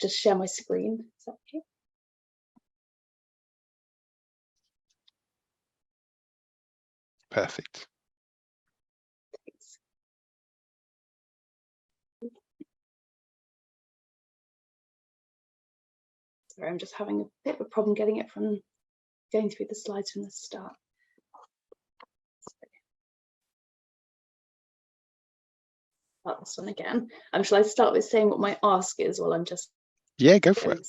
just share my screen. Is that okay? Perfect. Thanks. Sorry, I'm just having a bit of a problem getting it from going through the slides from the start. Start this one again. Shall I start with saying what my ask is while I'm just... Yeah, go for it.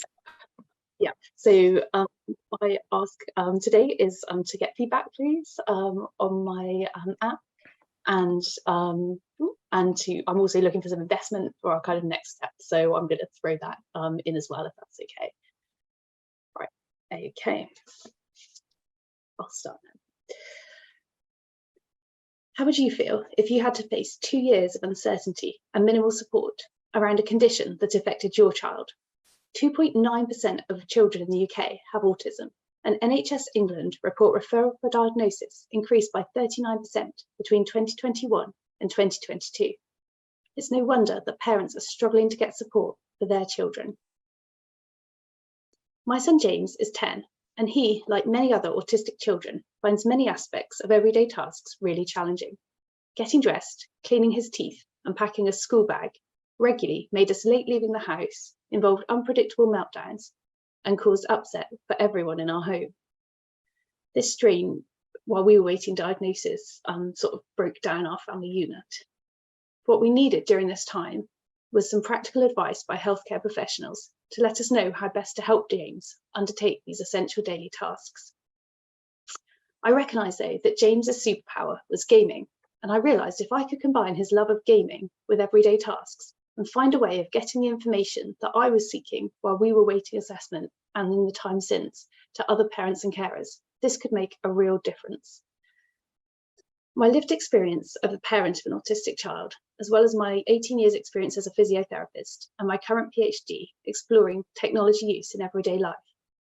Yeah, so my ask today is to get feedback, please, on my app, and I'm also looking for some investment for our kind of next step. So I'm going to throw that in as well, if that's okay. Right, okay. I'll start now. How would you feel if you had to face 2 years of uncertainty and minimal support around a condition that affected your child? 2.9% of children in the UK have autism, and NHS England report referral for diagnosis increased by 39% between 2021 and 2022. It's no wonder that parents are struggling to get support for their children. My son James is 10, and he, like many other autistic children, finds many aspects of everyday tasks really challenging. Getting dressed, cleaning his teeth, and packing a school bag regularly made us late leaving the house, involved unpredictable meltdowns, and caused upset for everyone in our home. This strain, while we were waiting diagnosis, sort of broke down our family unit. What we needed during this time was some practical advice by healthcare professionals to let us know how best to help James undertake these essential daily tasks. I recognised, though, that James's superpower was gaming, and I realised if I could combine his love of gaming with everyday tasks and find a way of getting the information that I was seeking while we were waiting assessment and in the time since to other parents and carers, this could make a real difference. My lived experience of a parent of an autistic child, as well as my 18 years experience as a physiotherapist and my current PhD exploring technology use in everyday life,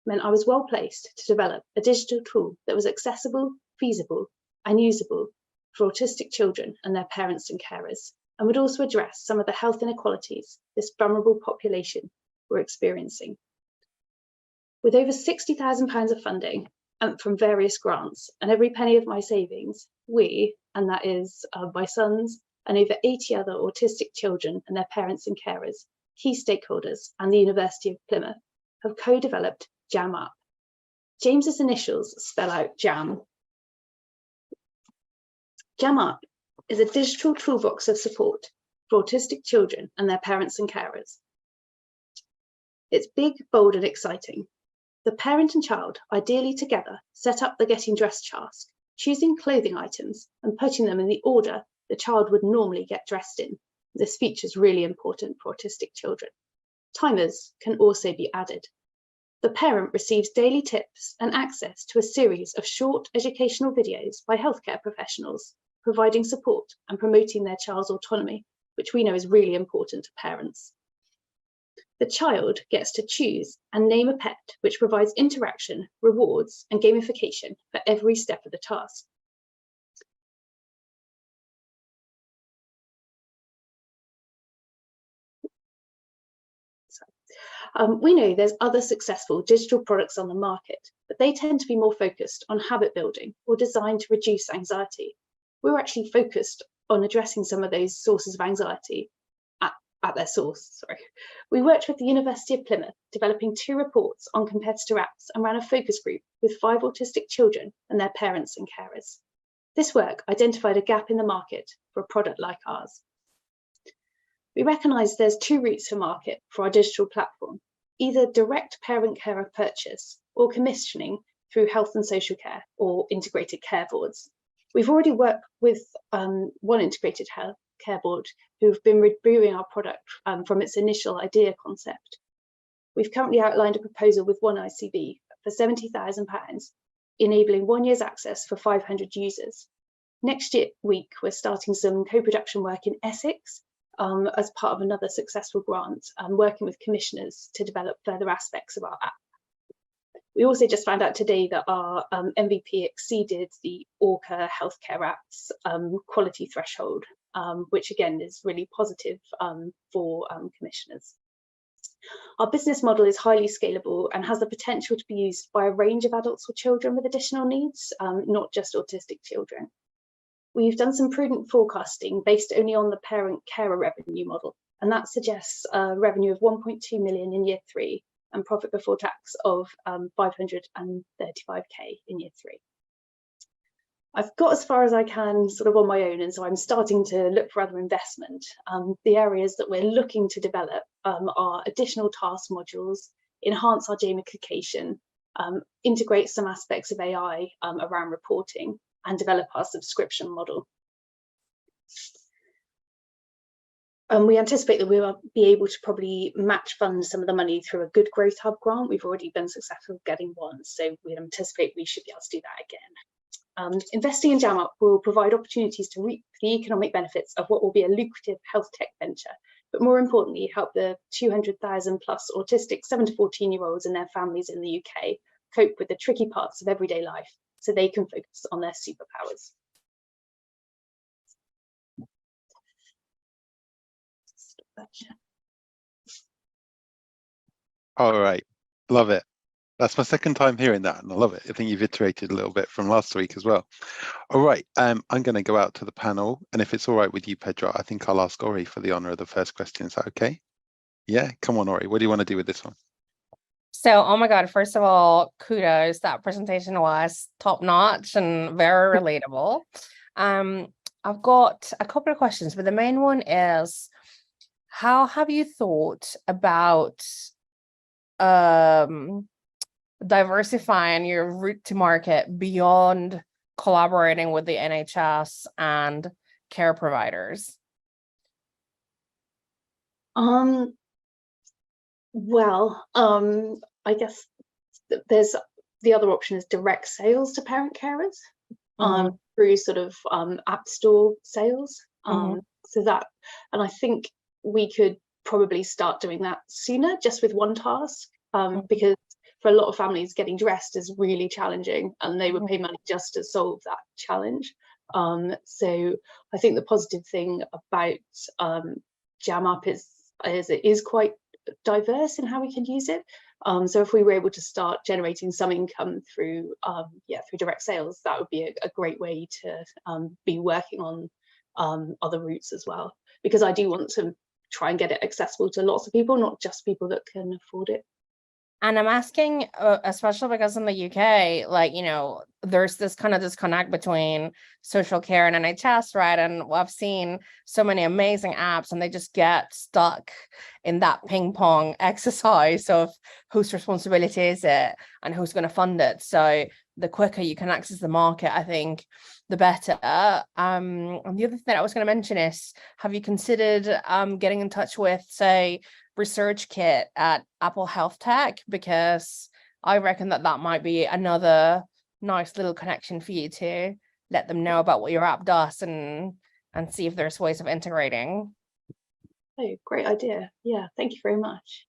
meant I was well placed to develop a digital tool that was accessible, feasible, and usable for autistic children and their parents and carers, and would also address some of the health inequalities this vulnerable population were experiencing. With over £60,000 of funding from various grants and every penny of my savings, we, and that is my sons and over 80 other autistic children and their parents and carers, key stakeholders, and the University of Plymouth, have co-developed Jam Up. James's initials spell out JAM. Jam Up is a digital toolbox of support for autistic children and their parents and carers. It's big, bold, and exciting. The parent and child, ideally together, set up the getting dressed task, choosing clothing items and putting them in the order the child would normally get dressed in. This feature is really important for autistic children. Timers can also be added. The parent receives daily tips and access to a series of short educational videos by healthcare professionals, providing support and promoting their child's autonomy, which we know is really important to parents. The child gets to choose and name a pet, which provides interaction, rewards, and gamification for every step of the task. We know there's other successful digital products on the market, but they tend to be more focused on habit building or designed to reduce anxiety. We're actually focused on addressing some of those sources of anxiety at their source. We worked with the University of Plymouth, developing 2 reports on competitor apps and ran a focus group with 5 autistic children and their parents and carers. This work identified a gap in the market for a product like ours. We recognise there's 2 routes to market for our digital platform, either direct parent-carer purchase or commissioning through health and social care or integrated care boards. We've already worked with one integrated care board who've been reviewing our product from its initial idea concept. We've currently outlined a proposal with one ICB for £70,000, enabling 1 year's access for 500 users. Next week, we're starting some co-production work in Essex as part of another successful grant, working with commissioners to develop further aspects of our app. We also just found out today that our MVP exceeded the Orca Healthcare App's quality threshold, which again is really positive for commissioners. Our business model is highly scalable and has the potential to be used by a range of adults or children with additional needs, not just autistic children. We've done some prudent forecasting based only on the parent carer revenue model, and that suggests a revenue of 1.2 million in year 3 and profit before tax of 535k in year 3. I've got as far as I can sort of on my own, and so I'm starting to look for other investment. The areas that we're looking to develop are additional task modules, enhance our gamification, integrate some aspects of AI around reporting, and develop our subscription model. We anticipate that we will be able to probably match fund some of the money through a Good Growth Hub grant. We've already been successful getting one, so we anticipate we should be able to do that again. Investing in JamUp will provide opportunities to reap the economic benefits of what will be a lucrative health tech venture, but more importantly, help the 200,000 plus autistic 7 to 14-year-olds and their families in the UK cope with the tricky parts of everyday life so they can focus on their superpowers. All right, love it. That's my second time hearing that, and I love it. I think you've iterated a little bit from last week as well. All right, I'm going to go out to the panel, and if it's all right with you, Pedro, I think I'll ask Ori for the honor of the first question. Is that okay? Yeah, come on, Ori. What do you want to do with this one? So, oh my God, first of all, kudos. That presentation was top notch and very relatable. I've got a couple of questions, but the main one is, how have you thought about diversifying your route to market beyond collaborating with the NHS and care providers? Well, I guess there's the other option is direct sales to parent carers through sort of app store sales. So that, and I think we could probably start doing that sooner, just with one task, because for a lot of families, getting dressed is really challenging, and they would pay money just to solve that challenge. So I think the positive thing about JamUp is it is quite diverse in how we can use it. So if we were able to start generating some income through through direct sales, that would be a great way to be working on other routes as well, because I do want to try and get it accessible to lots of people, not just people that can afford it. And I'm asking, especially because in the UK, like, you know, there's this kind of disconnect between social care and NHS, right? And I've seen so many amazing apps, and they just get stuck in that ping pong exercise of whose responsibility is it and who's going to fund it. So the quicker you can access the market, I think, the better. And the other thing I was going to mention is, have you considered getting in touch with, say, ResearchKit at Apple Health Tech? Because I reckon that might be another nice little connection for you to let them know about what your app does and see if there's ways of integrating. Oh, great idea. Yeah, thank you very much.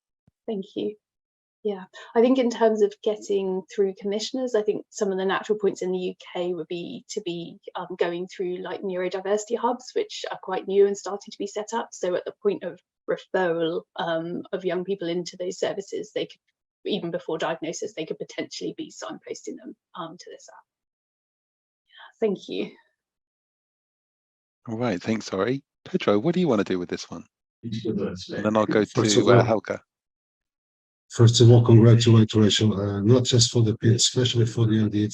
Thank you. Yeah, I think in terms of getting through commissioners, I think some of the natural points in the UK would be to be going through like neurodiversity hubs, which are quite new and starting to be set up. So at the point of referral of young people into those services, they could, even before diagnosis, they could potentially be signposting them to this app. Yeah, thank you. All right, thanks, Ori. Pedro, what do you want to do with this one? And then I'll go to Helga. First of all, congratulations, not just for the PID, especially for the MD.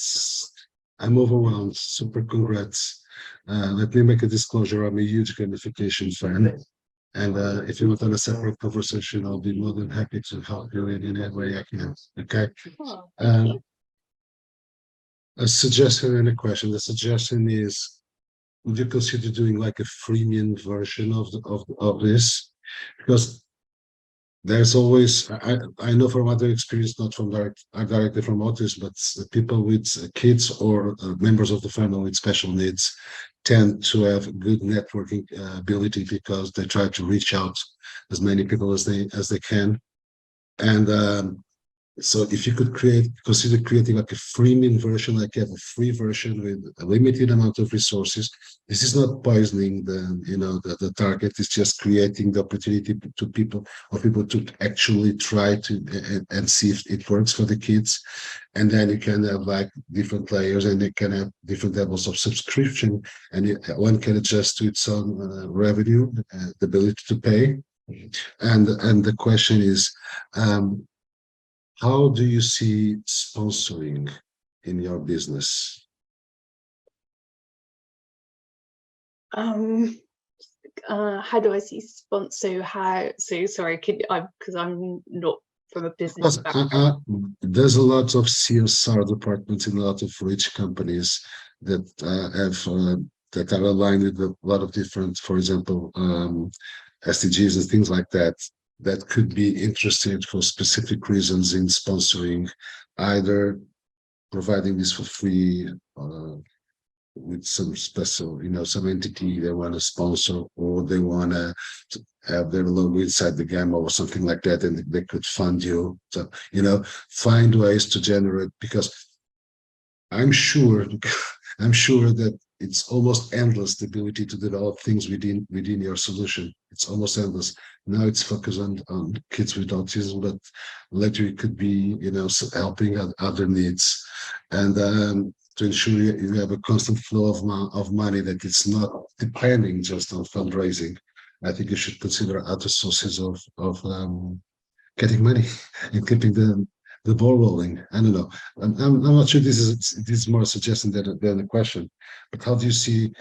I'm overwhelmed. Super congrats. Let me make a disclosure. I'm a huge gamification fan. And if you want a separate conversation, I'll be more than happy to help you in any way I can. Okay. A suggestion and a question. The suggestion is, would you consider doing like a freemium version of this? Because there's always, I know from other experience, not from directly from autism, but people with kids or members of the family with special needs tend to have good networking ability, because they try to reach out as many people as they can. And So if you could consider creating like a freemium version, like you have a free version with a limited amount of resources. This is not poisoning the target. It's just creating the opportunity to people to actually try to and see if it works for the kids. And then you can have like different layers, and you can have different levels of subscription, and one can adjust to its own revenue, the ability to pay. And the question is, how do you see sponsoring in your business? How do I see sponsor? So sorry, because I'm not from a business background. There's a lot of CSR departments in a lot of rich companies that that are aligned with a lot of different, for example, SDGs and things like that, that could be interested for specific reasons in sponsoring, either providing this for free with some special, some entity they want to sponsor, or they want to have their logo inside the game or something like that, and they could fund you. So, find ways to generate, because I'm sure that it's almost endless, the ability to develop things within your solution. It's almost endless. Now it's focused on kids with autism, but later it could be, helping other needs, and to ensure you have a constant flow of money, that it's not depending just on fundraising. I think you should consider other sources of getting money and keeping the ball rolling. I don't know. I'm not sure this is more a suggestion than a question, but how do you see?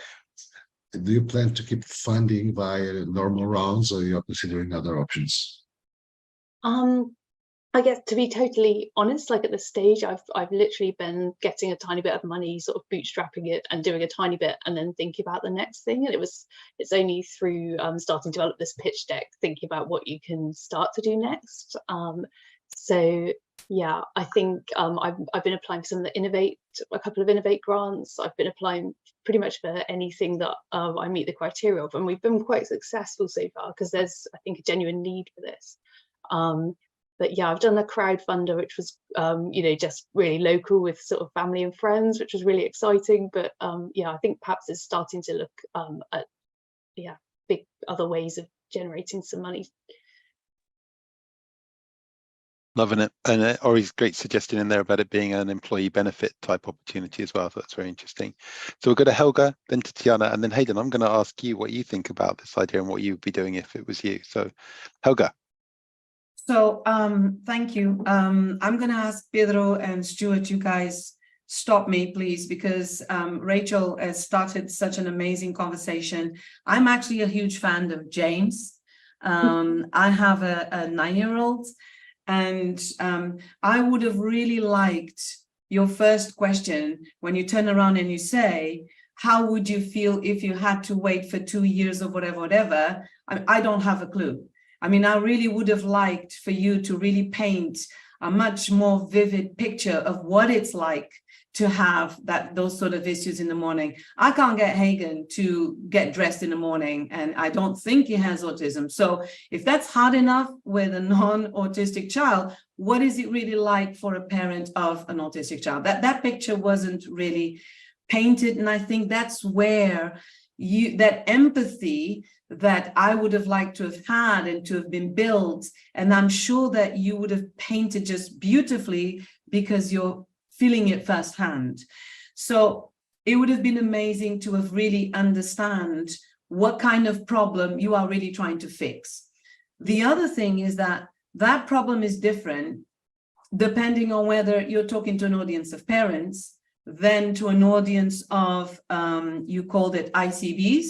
Do you plan to keep funding via normal rounds, or you're considering other options? I guess, to be totally honest, like at this stage, I've literally been getting a tiny bit of money, sort of bootstrapping it and doing a tiny bit, and then thinking about the next thing. And it's only through starting to develop this pitch deck, thinking about what you can start to do next. So yeah, I think I've been applying for a couple of Innovate grants. I've been applying pretty much for anything that I meet the criteria of, and we've been quite successful so far, because there's, I think, a genuine need for this. But yeah, I've done a crowdfunder, which was, just really local with sort of family and friends, which was really exciting. But yeah, I think perhaps it's starting to look at big other ways of generating some money. Loving it. And Ori's great suggestion in there about it being an employee benefit type opportunity as well. So that's very interesting. So we'll go to Helga, then to Tiana, and then Hayden. I'm going to ask you what you think about this idea and what you would be doing if it was you. So Helga. So thank you. I'm going to ask Pedro and Stuart, you guys stop me, please, because Rachel has started such an amazing conversation. I'm actually a huge fan of James. I have a 9-year-old, and I would have really liked your first question when you turn around and you say, how would you feel if you had to wait for 2 years or whatever? I don't have a clue. I mean, I really would have liked for you to really paint a much more vivid picture of what it's like to have those sort of issues in the morning. I can't get Hagen to get dressed in the morning, and I don't think he has autism. So if that's hard enough with a non-autistic child, what is it really like for a parent of an autistic child? That picture wasn't really painted, and I think that's where that empathy that I would have liked to have had and to have been built, and I'm sure that you would have painted just beautifully because you're feeling it firsthand. So it would have been amazing to have really understand what kind of problem you are really trying to fix. The other thing is that problem is different depending on whether you're talking to an audience of parents than to an audience of, you called it ICBs,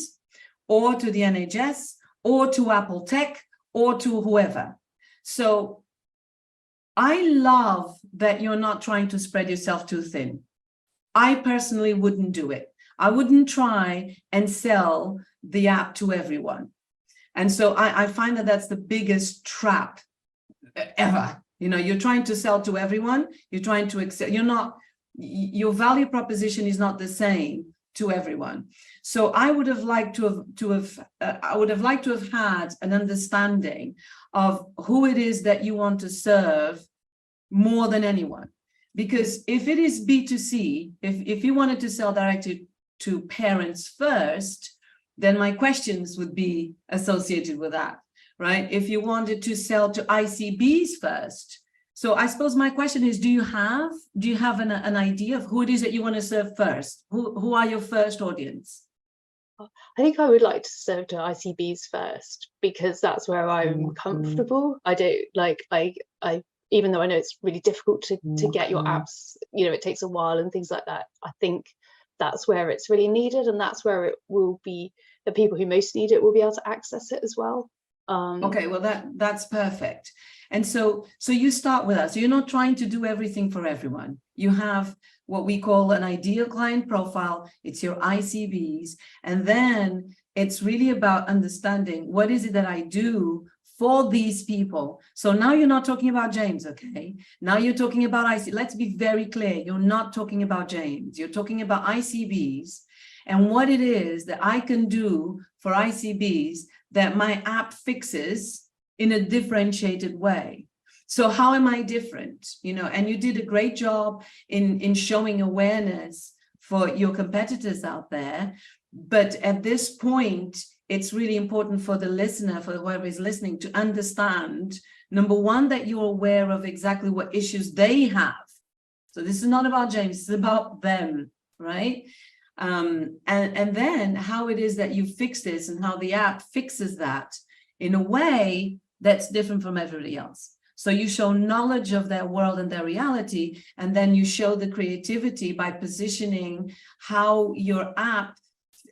or to the NHS, or to Apple Tech, or to whoever. So I love that you're not trying to spread yourself too thin. I personally wouldn't do it. I wouldn't try and sell the app to everyone. And so I find that that's the biggest trap ever. You're trying to sell to everyone. You're trying to accept, your value proposition is not the same to everyone. So I would have liked to have had an understanding of who it is that you want to serve more than anyone. Because if it is B2C, if you wanted to sell directly to parents first, then my questions would be associated with that, right? If you wanted to sell to ICBs first. So I suppose my question is, do you have an idea of who it is that you want to serve first? Who are your first audience? I think I would like to serve to ICBs first, because that's where I'm comfortable. I don't like, I even though I know it's really difficult to get your apps, you know, it takes a while and things like that. I think that's where it's really needed, and that's where it will be, the people who most need it will be able to access it as well. Okay, well that's perfect. And so you start with us. So you're not trying to do everything for everyone. You have what we call an ideal client profile. It's your ICBs, and then it's really about understanding what is it that I do for these people. So now you're not talking about James, okay? Now you're talking about IC. Let's be very clear. You're not talking about James. You're talking about ICBs and what it is that I can do for ICBs that my app fixes in a differentiated way. So how am I different? You know, and you did a great job in showing awareness for your competitors out there. But at this point, it's really important for the listener, for whoever is listening, to understand, number one, that you're aware of exactly what issues they have. So this is not about James, it's about them, right? And then how it is that you fix this and how the app fixes that in a way that's different from everybody else. So you show knowledge of their world and their reality, and then you show the creativity by positioning how your app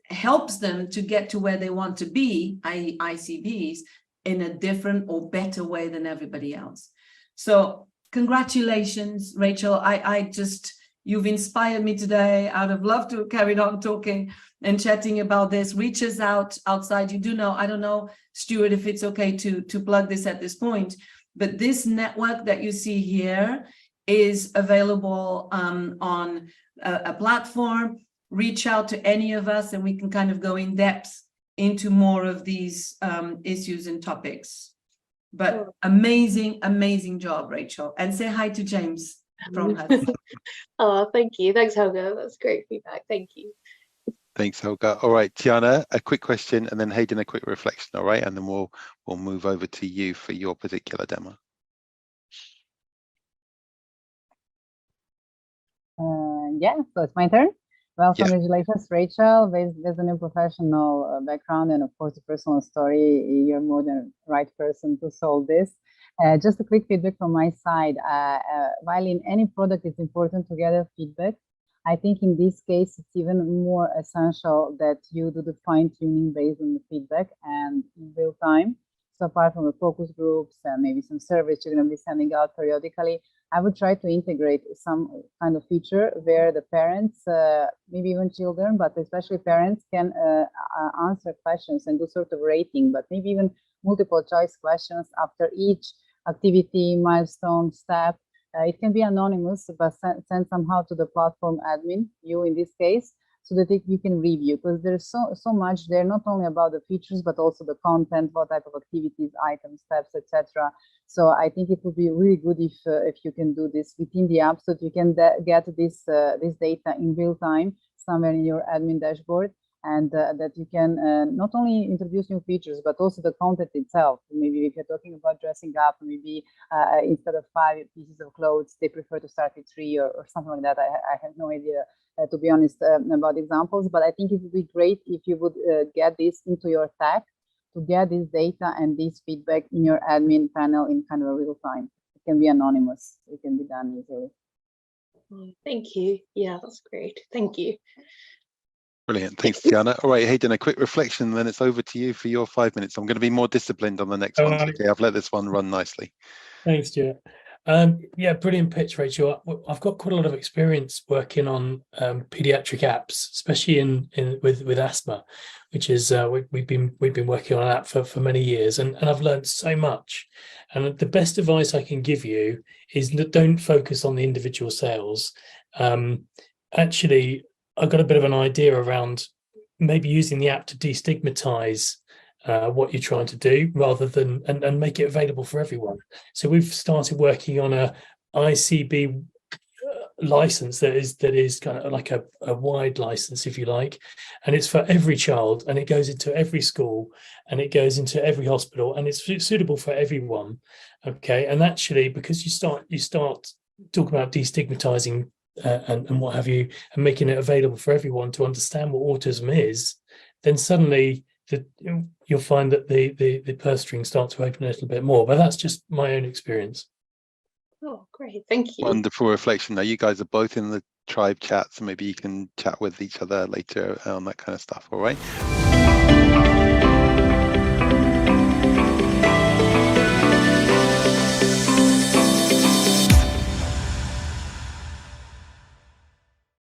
helps them to get to where they want to be, i.e. ICBs, in a different or better way than everybody else. So congratulations, Rachel. You've inspired me today. I would have loved to have carried on talking and chatting about this. Reach us out outside. You do know, I don't know, Stuart, if it's okay to plug this at this point, but this network that you see here is available on a platform. Reach out to any of us and we can kind of go in depth into more of these issues and topics. But amazing, amazing job, Rachel. And say hi to James from us. Oh, thank you. Thanks, Helga. That's great feedback. Thank you. Thanks, Helga. All right, Tiana, a quick question, and then Hayden, a quick reflection. All right, and then we'll move over to you for your particular demo. Yeah, so it's my turn. Well, Yeah. congratulations, Rachel. With a new professional background and, of course, a personal story, you're more than the right person to solve this. Just a quick feedback from my side. While in any product, it's important to gather feedback, I think in this case, it's even more essential that you do the fine-tuning based on the feedback and in real time. So apart from the focus groups and maybe some surveys you're going to be sending out periodically, I would try to integrate some kind of feature where the parents, maybe even children, but especially parents, can answer questions and do sort of rating, but maybe even multiple choice questions after each activity, milestone, step. It can be anonymous, but sent somehow to the platform admin, you in this case, so that you can review, because there's so much there, not only about the features, but also the content, what type of activities, items, steps, etc. So I think it would be really good if you can do this within the app, so that you can get this data in real time somewhere in your admin dashboard, and that you can not only introduce new features, but also the content itself. Maybe if you're talking about dressing up, maybe instead of 5 pieces of clothes, they prefer to start with 3 or something like that. I have no idea, to be honest, about examples, but I think it would be great if you would get this into your tag to get this data and this feedback in your admin panel in kind of a real time. It can be anonymous. It can be done easily. Thank you. Yeah, that's great. Thank you. Brilliant. Thanks, Tiana. All right, Hayden, a quick reflection, then it's over to you for your 5 minutes. I'm going to be more disciplined on the next one. Okay, I've let this one run nicely. Thanks, Stuart. Yeah, brilliant pitch, Rachel. I've got quite a lot of experience working on pediatric apps, especially with asthma, which is we've been working on an app for many years, and I've learned so much. And the best advice I can give you is don't focus on the individual sales. Actually, I've got a bit of an idea around maybe using the app to destigmatize what you're trying to do, rather than and make it available for everyone. So we've started working on ICB license that is kind of like a wide license, if you like, and it's for every child, and it goes into every school, and it goes into every hospital, and it's suitable for everyone. Okay, and actually, because you start talking about destigmatizing and what have you, and making it available for everyone to understand what autism is, then suddenly you'll find that the purse strings start to open a little bit more. But that's just my own experience. Oh, great. Thank you. Wonderful reflection. Now you guys are both in the tribe chat, so maybe you can chat with each other later on that kind of stuff. All right.